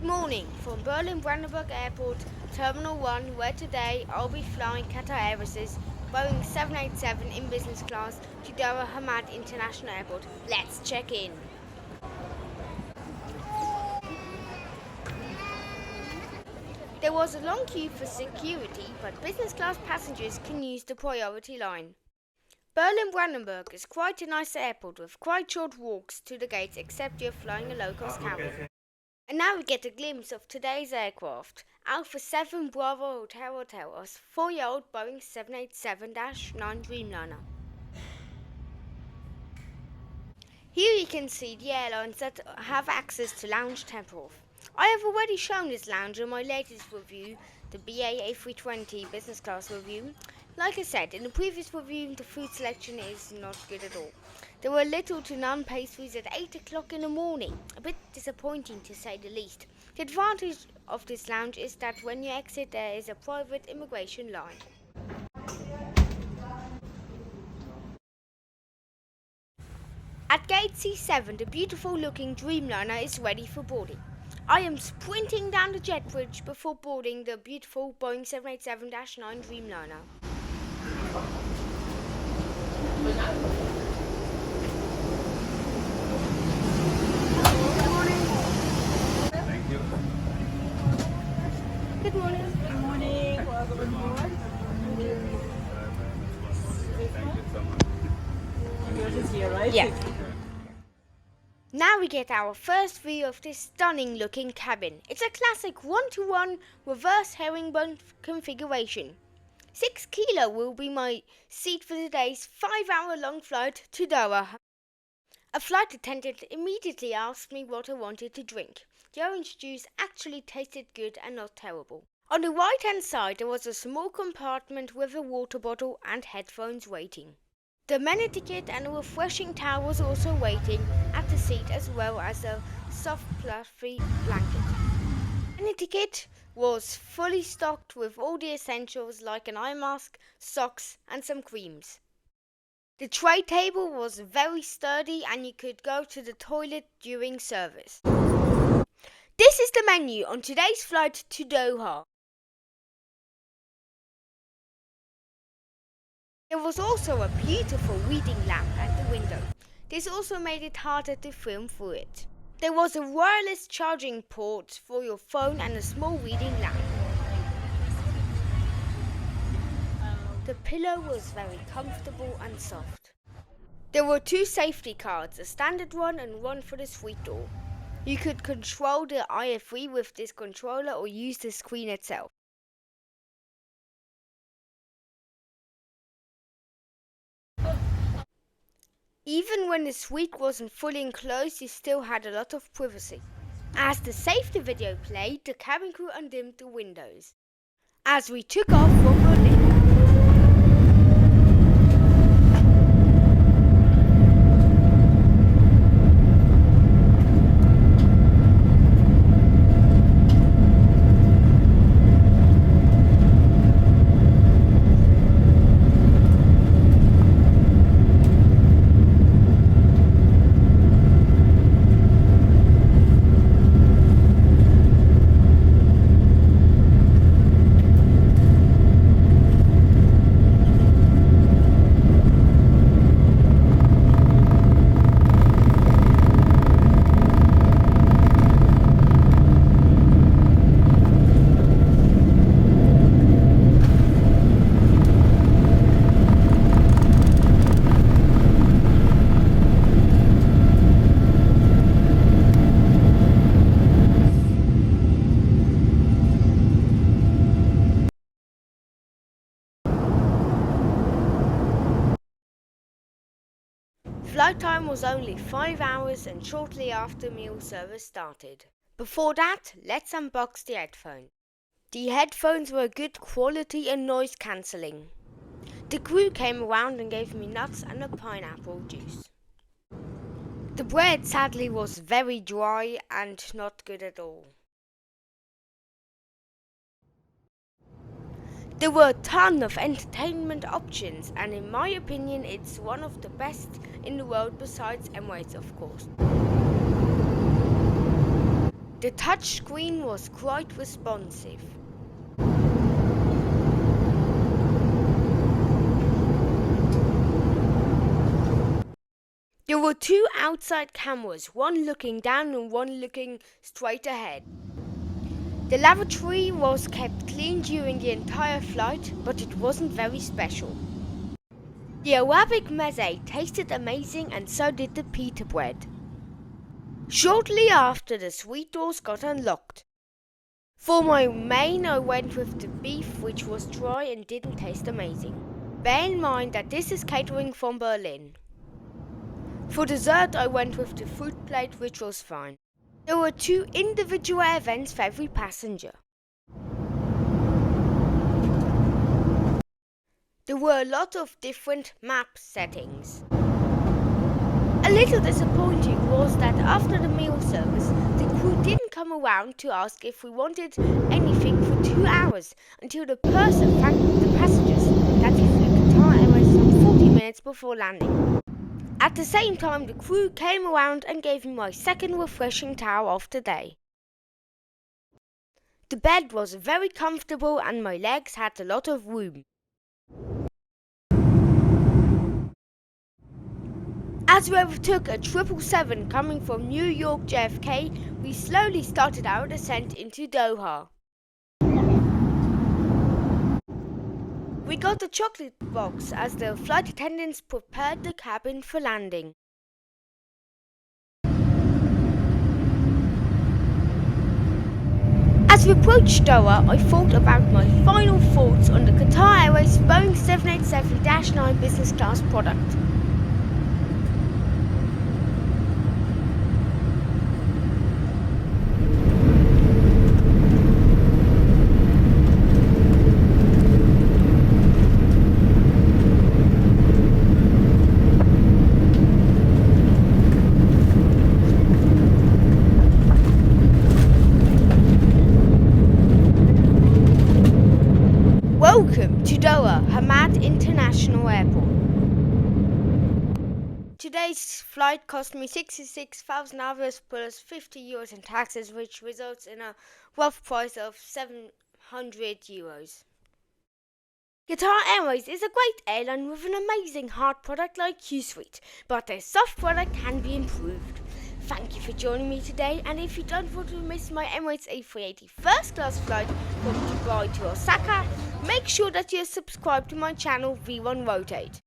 Good morning from Berlin-Brandenburg Airport, Terminal 1, where today I'll be flying Qatar Airways Boeing 787 in business class to Doha Hamad International Airport. Let's check in. There was a long queue for security, but business class passengers can use the priority line. Berlin-Brandenburg is quite a nice airport with quite short walks to the gates except you're flying a low-cost carrier. And now we get a glimpse of today's aircraft. Alpha 7 Bravo Hotel, a 4-year-old Boeing 787-9 Dreamliner. Here you can see the airlines that have access to lounge temporals. I have already shown this lounge in my latest review, the BA320 business class review. Like I said in the previous review, the food selection is not good at all. There were little to none pastries at 8 o'clock in the morning, a bit disappointing to say the least. The advantage of this lounge is that when you exit there is a private immigration line. At gate C7, the beautiful looking Dreamliner is ready for boarding. I am sprinting down the jet bridge before boarding the beautiful Boeing 787-9 Dreamliner. Good morning. Good morning. Welcome aboard. Thank you so much. Yours is here, right? Yeah. Now we get our first view of this stunning looking cabin. It's a classic 1-to-1 reverse herringbone configuration. 6 kilo will be my seat for today's 5-hour long flight to Doha. A flight attendant immediately asked me what I wanted to drink. The orange juice actually tasted good and not terrible. On the right hand side there was a small compartment with a water bottle and headphones waiting. The amenity kit and a refreshing towel was also waiting at the seat, as well as a soft fluffy blanket. The amenity kit was fully stocked with all the essentials like an eye mask, socks and some creams. The tray table was very sturdy and you could go to the toilet during service. This is the menu on today's flight to Doha. There was also a beautiful reading lamp at the window. This also made it harder to film through it. There was a wireless charging port for your phone and a small reading lamp. The pillow was very comfortable and soft. There were 2 safety cards, a standard one and one for the suite door. You could control the IFE with this controller or use the screen itself. Even when the suite wasn't fully enclosed, you still had a lot of privacy. As the safety video played, the cabin crew undimmed the windows. As we took off from Berlin. Flight time was only 5 hours and shortly after meal service started. Before that, let's unbox the headphone. The headphones were good quality and noise cancelling. The crew came around and gave me nuts and a pineapple juice. The bread sadly was very dry and not good at all. There were a ton of entertainment options, and in my opinion it's one of the best in the world besides Airways, of course. The touchscreen was quite responsive. There were two outside cameras, one looking down and one looking straight ahead. The lavatory was kept clean during the entire flight, but it wasn't very special. The Arabic meze tasted amazing, and so did the pita bread. Shortly after, the suite doors got unlocked. For my main, I went with the beef, which was dry and didn't taste amazing. Bear in mind that this is catering from Berlin. For dessert, I went with the fruit plate, which was fine. There were two individual events for every passenger. There were a lot of different map settings. A little disappointing was that after the meal service, the crew didn't come around to ask if we wanted anything for 2 hours until the purser thanked the passengers that we flew Qatar Airways some 40 minutes before landing. At the same time, the crew came around and gave me my second refreshing towel of the day. The bed was very comfortable and my legs had a lot of room. As we overtook a 777 coming from New York JFK, we slowly started our descent into Doha. We got a chocolate box as the flight attendants prepared the cabin for landing. As we approached Doha, I thought about my final thoughts on the Qatar Airways Boeing 787-9 business class product. Welcome to Doha Hamad International Airport. Today's flight cost me 66,000 hours plus 50 euros in taxes, which results in a rough price of 700 euros. Qatar Airways is a great airline with an amazing hard product like Q-Suite, but their soft product can be improved. Thank you for joining me today, and if you don't want to miss my Emirates A380 first class flight from Dubai to Osaka, make sure that you subscribe to my channel V1 Rotate.